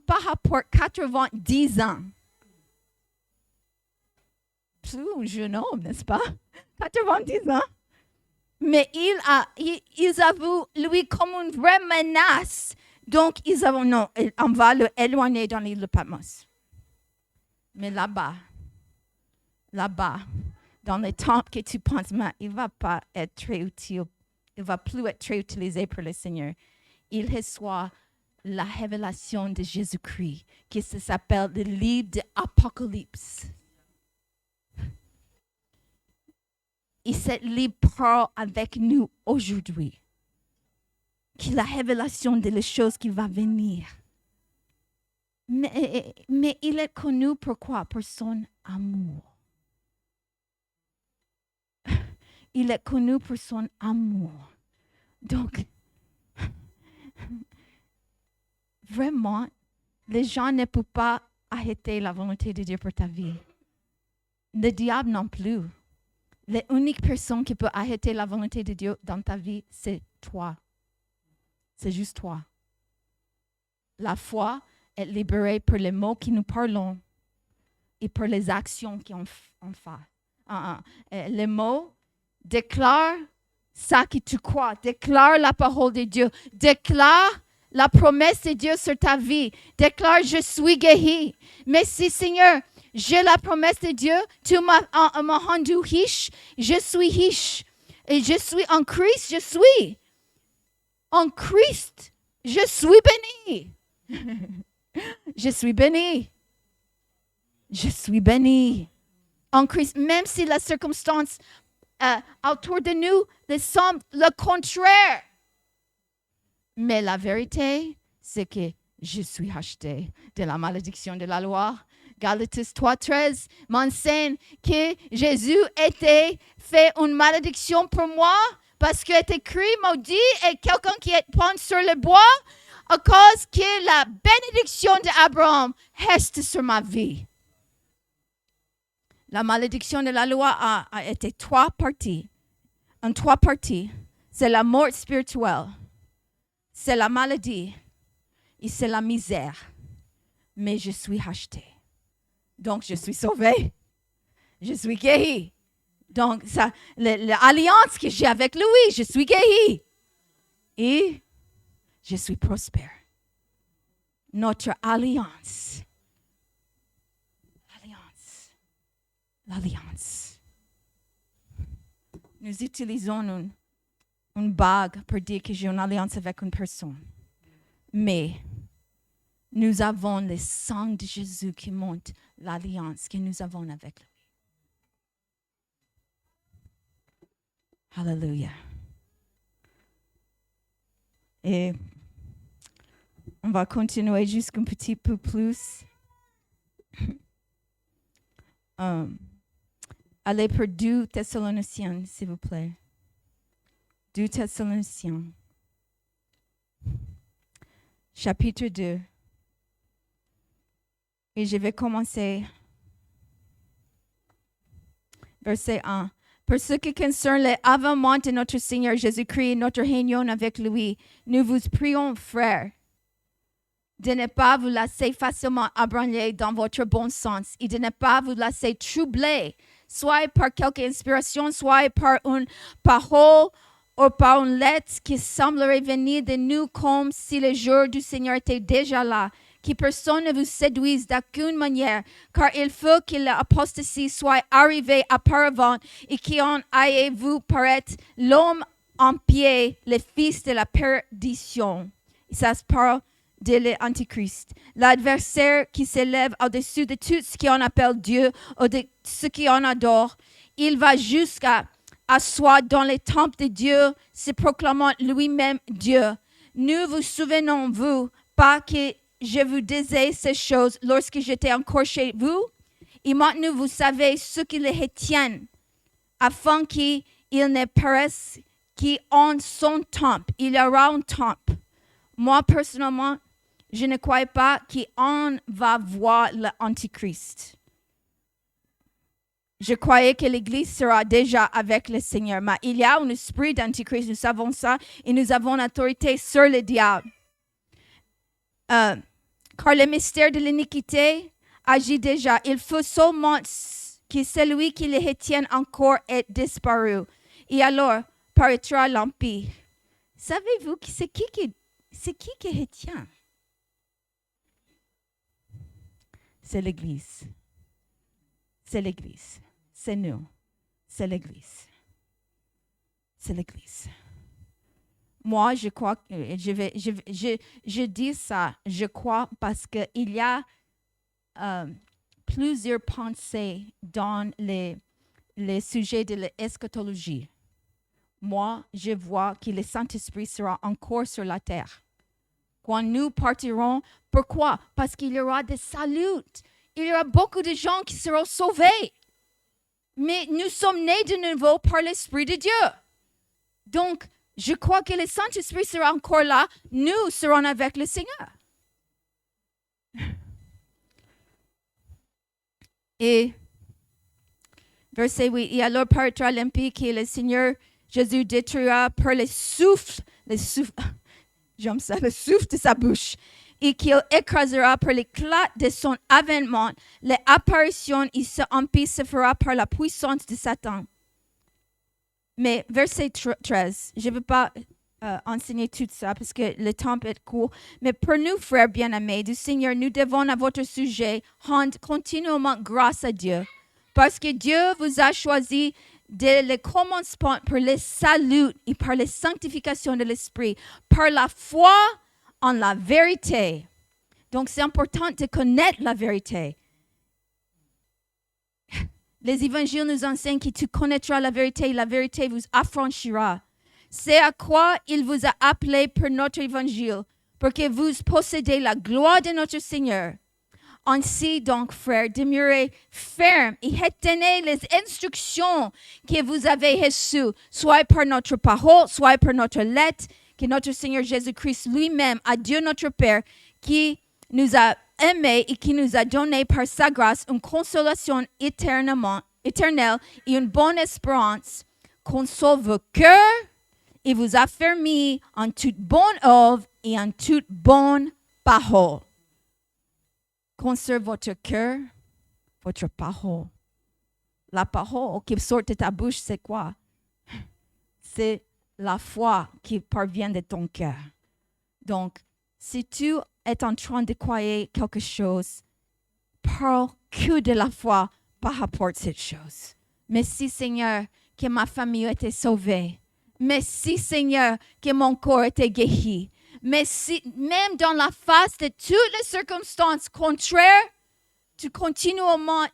par rapport 90 ans. Plus un jeune homme, n'est-ce pas? 90 ans. Mais ils avouent lui comme une vraie menace. Donc, ils avouent, non, on va le éloigner dans l'île de Patmos. Mais là-bas, dans les temples que tu penses, il ne va pas être très utile. Il ne va plus être très utilisé pour le Seigneur. Il reçoit la révélation de Jésus-Christ, qui s'appelle le livre de l'Apocalypse. Et cette livre parle avec nous aujourd'hui. Qui est la révélation de les choses qui vont venir. Mais il est connu pour quoi? Pour son amour. Il est connu pour son amour. Donc, vraiment, les gens ne peuvent pas arrêter la volonté de Dieu pour ta vie. Le diable non plus. L'unique personne qui peut arrêter la volonté de Dieu dans ta vie, c'est toi. C'est juste toi. La foi est libérée pour les mots que nous parlons et pour les actions qu'on fait. Les mots déclarent ça que tu crois. Déclare la parole de Dieu. Déclare la promesse de Dieu sur ta vie. Déclare, je suis guéri. Merci Seigneur. J'ai la promesse de Dieu. Tu m'as rendu riche. Je suis riche. Et je suis en Christ. Je suis en Christ. Je suis béni. Je suis béni. Je suis béni. En Christ, même si la circonstance autour de nous semble le contraire. Mais la vérité, c'est que je suis racheté de la malédiction de la loi. Galates 3:13 m'enseigne que Jésus était fait une malédiction pour moi parce qu'il est écrit maudit est quelqu'un qui est pendu sur le bois à cause que la bénédiction d'Abraham reste sur ma vie. La malédiction de la loi a été trois parties. En trois parties, c'est la mort spirituelle, c'est la maladie et c'est la misère. Mais je suis racheté. Donc, je suis sauvé. Je suis guéri. Donc, l'alliance que j'ai avec lui, je suis guéri. Et je suis prospère. Notre alliance. L'alliance. Nous utilisons une bague pour dire que j'ai une alliance avec une personne. Mais nous avons le sang de Jésus qui montre l'alliance que nous avons avec lui. Alléluia. Et on va continuer jusqu'un petit peu plus. Allez pour 2 Thessaloniciens, s'il vous plaît. 2 Thessaloniciens. Chapitre 2. Et je vais commencer. Verset 1. Pour ce qui concerne l'avènement de notre Seigneur Jésus-Christ et notre réunion avec lui, nous vous prions, frères, de ne pas vous laisser facilement ébranler dans votre bon sens et de ne pas vous laisser troubler, soit par quelque inspiration, soit par une parole ou par une lettre qui semblerait venir de nous comme si le jour du Seigneur était déjà là. Que personne ne vous séduise d'aucune manière, car il faut que l'apostasie soit arrivée auparavant et qu'en ayez-vous paraître l'homme en pied, le fils de la perdition. Et ça se parle de l'Antichrist. L'adversaire qui s'élève au-dessus de tout ce qu'on appelle Dieu ou de ce qu'on adore. Il va jusqu'à asseoir dans les temples de Dieu, se proclamant lui-même Dieu. Ne vous souvenons-vous pas que je vous disais ces choses lorsque j'étais encore chez vous? Et maintenant, vous savez ce qui les retiennent, afin qu'ils ne paraissent qui ont son temple. Il y aura un temple. Moi, personnellement, je ne crois pas qu'on va voir l'Antichrist. Je croyais que l'Église sera déjà avec le Seigneur. Mais il y a un esprit d'Antichrist, nous savons ça, et nous avons l'autorité sur le diable. Car le mystère de l'iniquité agit déjà. Il faut seulement que celui qui les retienne encore ait disparu. Et alors paraîtra l'Empire. Savez-vous que c'est qui retient? C'est l'Église. C'est l'Église. C'est nous. C'est l'Église. C'est l'Église. Moi, je crois, je dis ça, je crois, parce qu'il y a plusieurs pensées dans les sujets de l'eschatologie. Moi, je vois que le Saint-Esprit sera encore sur la terre. Quand nous partirons, pourquoi? Parce qu'il y aura des saluts. Il y aura beaucoup de gens qui seront sauvés. Mais nous sommes nés de nouveau par l'Esprit de Dieu. Donc, je crois que le Saint-Esprit sera encore là. Nous serons avec le Seigneur. Et verset 8, et alors paraîtra l'impie que le Seigneur Jésus détruira par le souffle, j'aime ça, le souffle de sa bouche, et qu'il écrasera par l'éclat de son avènement. L'apparition, il se impie se fera par la puissance de Satan. Mais verset 13, je ne veux pas enseigner tout ça parce que le temps est court. Mais pour nous, frères bien-aimés du Seigneur, nous devons à votre sujet rendre continuellement grâce à Dieu. Parce que Dieu vous a choisi dès le commencement pour le salut et par la sanctification de l'Esprit, par la foi en la vérité. Donc, c'est important de connaître la vérité. Les évangiles nous enseignent que tu connaîtras la vérité vous affranchira. C'est à quoi il vous a appelé pour notre évangile, pour que vous possédez la gloire de notre Seigneur. Ainsi donc, frères, demeurez fermes et retenez les instructions que vous avez reçues, soit par notre parole, soit par notre lettre, que notre Seigneur Jésus-Christ lui-même, à Dieu notre Père, qui nous a aimés et qui nous a donné par sa grâce une consolation éternelle et une bonne espérance, console vos cœurs et vous affermit en toute bonne œuvre et en toute bonne parole. Conserve votre cœur, votre parole. La parole qui sort de ta bouche, c'est quoi? C'est la foi qui parvient de ton cœur. Donc, si tu es en train de croire quelque chose, parle que de la foi par rapport à cette chose. Merci Seigneur que ma famille a été sauvée. Merci Seigneur que mon corps a été guéri. Mais si, même dans la face de toutes les circonstances contraires, tu continuellement,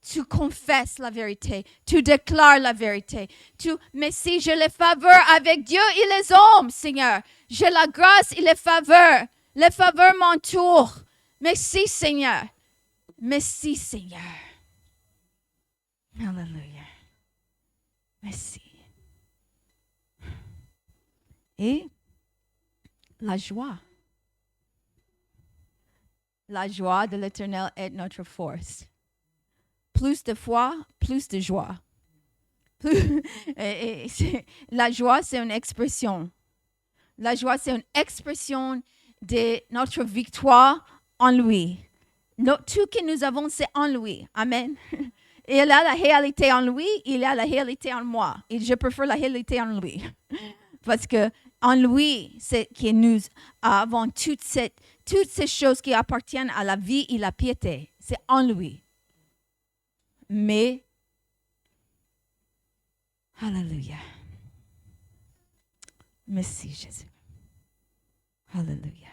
tu confesses la vérité, tu déclares la vérité. Mais si j'ai les faveurs avec Dieu et les hommes, Seigneur, j'ai la grâce et les faveurs m'entourent. Merci Seigneur. Merci Seigneur. Alléluia. Merci. Et la joie. La joie de l'Éternel est notre force. Plus de foi, plus de joie. La joie, c'est une expression. La joie, c'est une expression de notre victoire en lui. Tout que nous avons, c'est en lui. Amen. Il a la réalité en lui, il a la réalité en moi. Et je préfère la réalité en lui. Parce que en lui, c'est que nous avons toutes ces choses qui appartiennent à la vie et la piété. C'est en lui. Mais, Alléluia. Merci Jésus. Alléluia.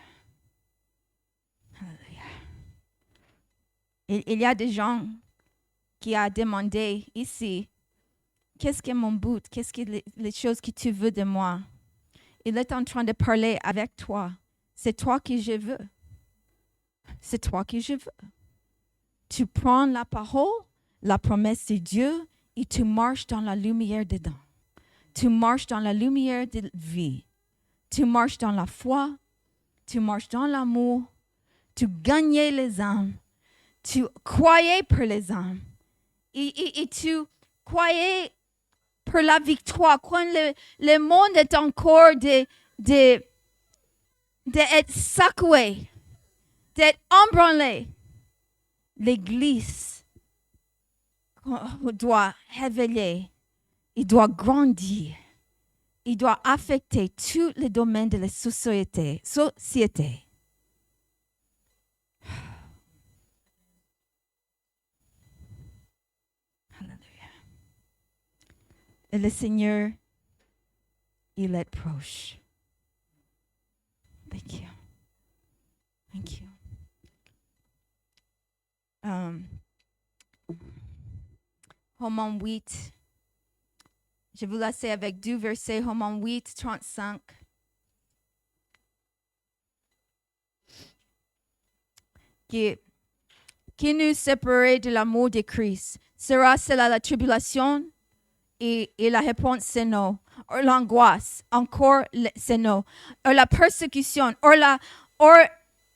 Alléluia. Il y a des gens qui ont demandé ici, qu'est-ce que mon but? Qu'est-ce que les choses que tu veux de moi? Il est en train de parler avec toi. C'est toi que je veux. C'est toi que je veux. Tu prends la parole, la promesse de Dieu, et tu marches dans la lumière dedans. Tu marches dans la lumière de vie. Tu marches dans la foi. Tu marches dans l'amour. Tu gagnais les âmes. Tu croyais pour les âmes. Et tu croyais pour la victoire. Quand le monde est encore d'être secoué, d'être embranlé, l'Église doit révéler, il doit grandir, il doit affecter tous les domaines de la société. Alléluia. Et le Seigneur, il est proche. Thank you. Thank you. Romains 8. Je vous laisse avec deux versets. Romains 8, 35. Qui nous séparerait de l'amour de Christ? Sera cela la tribulation? Et la réponse, c'est non. Ou l'angoisse, encore, c'est non. Ou la persécution, ou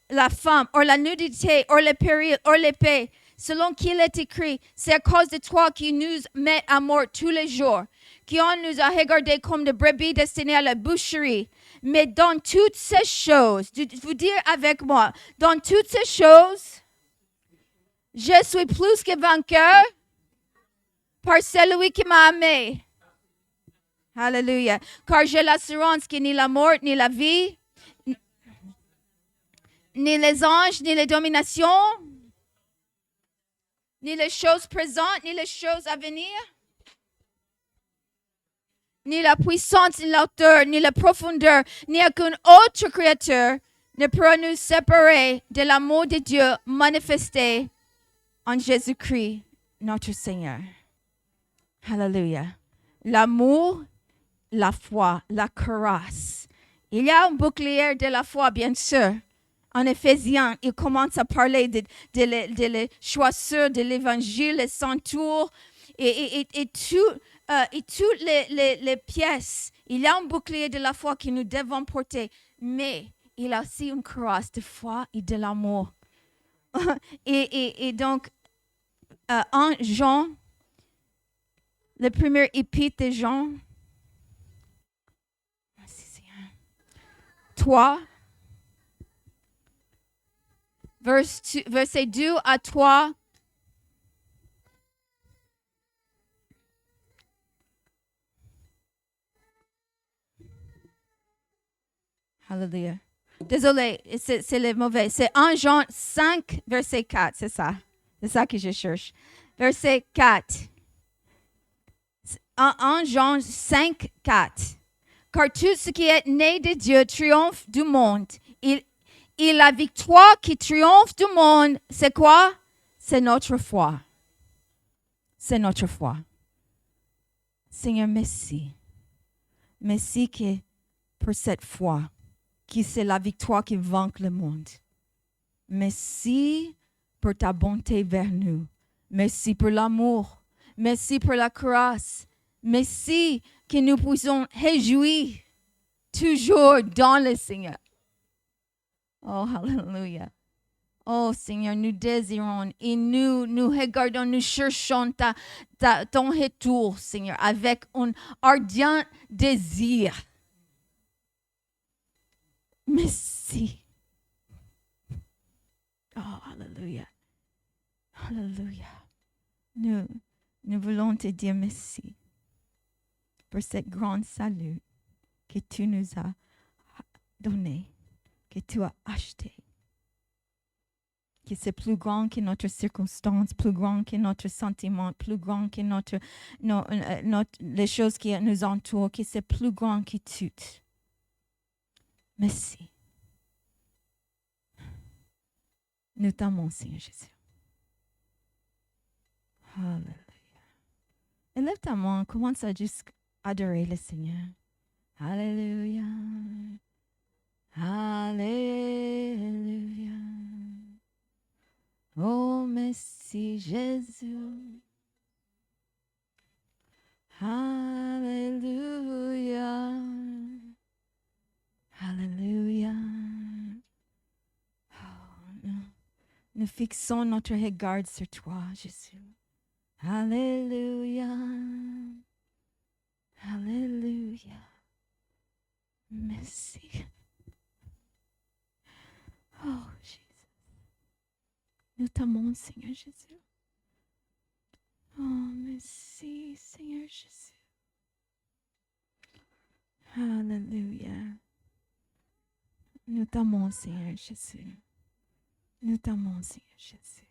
la femme, ou la nudité, ou le péril, ou l'épée. Selon qu'il est écrit, c'est à cause de toi qui nous met à mort tous les jours, qui on nous a regardés comme des brebis destinées à la boucherie. Mais dans toutes ces choses, vous dire avec moi, dans toutes ces choses, je suis plus que vainqueur par celui qui m'a aimé. Alléluia. Car j'ai l'assurance que ni la mort, ni la vie, ni les anges, ni les dominations, ni les choses présentes, ni les choses à venir, ni la puissance, ni la hauteur, ni la profondeur, ni aucun autre créature ne pourra nous séparer de l'amour de Dieu manifesté en Jésus-Christ, notre Seigneur. Alléluia. L'amour, la foi, la grâce. Il y a un bouclier de la foi, bien sûr. En Éphésiens, il commence à parler de la choisir de l'Évangile, les centaures et toutes les pièces. Il y a un bouclier de la foi que nous devons porter, mais il y a aussi une croix de foi et de l'amour. et donc, en Jean, le premier épître de Jean, 3, verset 2 à 3. Hallelujah. Désolé, c'est le mauvais. C'est 1 Jean 5, verset 4. C'est ça. C'est ça que je cherche. Verset 4. 1 Jean 5, 4. Car tout ce qui est né de Dieu triomphe du monde. Et la victoire qui triomphe du monde, c'est quoi? C'est notre foi. C'est notre foi. Seigneur, merci. Merci que pour cette foi, qui c'est la victoire qui vainque le monde. Merci pour ta bonté vers nous. Merci pour l'amour. Merci pour la grâce. Merci que nous puissions réjouir toujours dans le Seigneur. Oh, hallelujah. Oh, Seigneur, nous désirons et nous regardons, nous cherchons ton retour, Seigneur, avec un ardent désir. Merci. Oh, hallelujah. Hallelujah. Nous voulons te dire merci pour cette grande salut que tu nous as donné, que tu as acheté. Que c'est plus grand que notre circonstance, plus grand que notre sentiment, plus grand que les choses qui nous entourent, que c'est plus grand que tout. Merci. Nous t'aimons, Seigneur Jésus. Alléluia. Élève ta main, commence à juste adorer le Seigneur. Alléluia. Alléluia. Oh, merci Jésus. Alléluia. Nous fixons notre regard sur toi, Jésus. Alléluia. Alléluia. Merci. Oh, Jésus. Nous t'aimons, Seigneur Jésus. Oh, merci, Seigneur Jésus. Alléluia. Nous t'aimons, Seigneur Jésus. Nous t'aimons, Seigneur Jésus.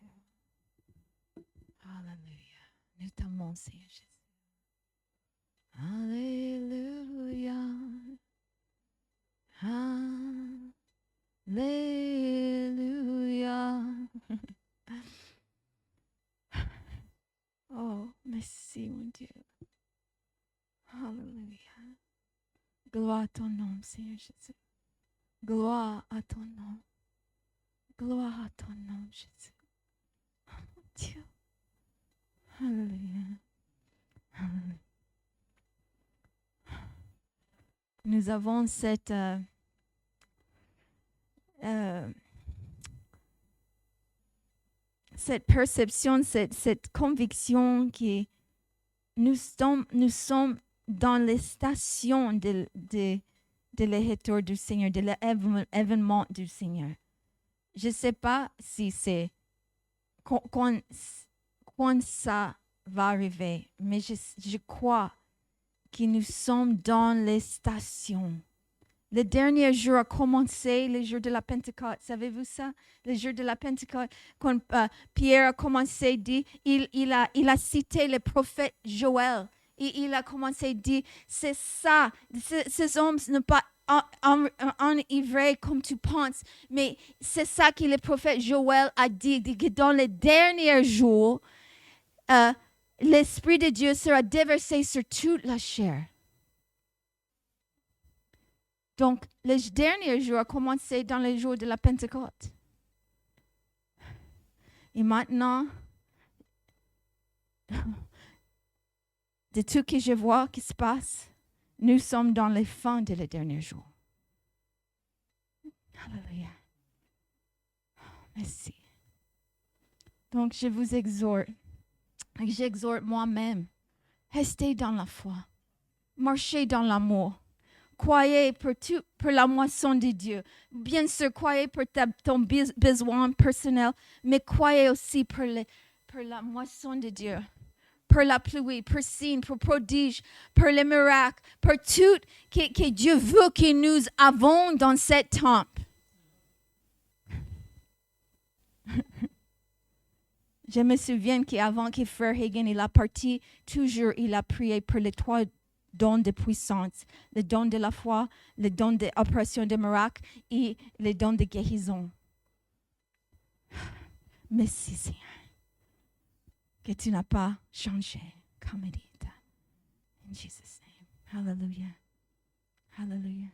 Alléluia. Nous t'aimons, Seigneur Jésus. Alléluia. Alléluia. Oh, merci, mon Dieu. Alléluia. Gloire à ton nom, Seigneur Jésus. Gloire à ton nom. Gloire à ton nom, Jésus. Oh, mon Dieu. Alléluia. Alléluia. Nous avons cette perception, cette conviction que nous sommes dans les stations de l'héritage du Seigneur, de l'événement du Seigneur. Je ne sais pas si c'est quand ça va arriver, mais je crois que nous sommes dans les stations. Le dernier jour a commencé, le jour de la Pentecôte. Savez-vous ça? Le jour de la Pentecôte, quand Pierre a commencé, il a cité le prophète Joël. Et il a commencé à dire, c'est ça, ces hommes ne sont pas enivrés comme tu penses, mais c'est ça que le prophète Joël a dit, que dans les derniers jours, l'Esprit de Dieu sera déversé sur toute la chair. Donc, les derniers jours ont commencé dans les jours de la Pentecôte. Et maintenant, de tout ce que je vois qui se passe, nous sommes dans les fins de les derniers jours. Alléluia. Merci. Donc, je vous exhorte, j'exhorte moi-même, restez dans la foi, marchez dans l'amour. Croyez pour la moisson de Dieu. Bien sûr, croyez pour ton besoin personnel, mais croyez aussi pour la moisson de Dieu. Pour la pluie, pour signe, pour prodige, pour les miracles, pour tout que Dieu veut que nous avons dans cette temple. Je me souviens qu'avant que Frère Hagin il a parti, toujours il a prié pour les 3 dons de puissance, le don de la foi, le don de l'opération de miracle et le don de guérison. Merci Seigneur, que tu n'as pas changé comme il dit. In Jesus' name. Hallelujah. Hallelujah.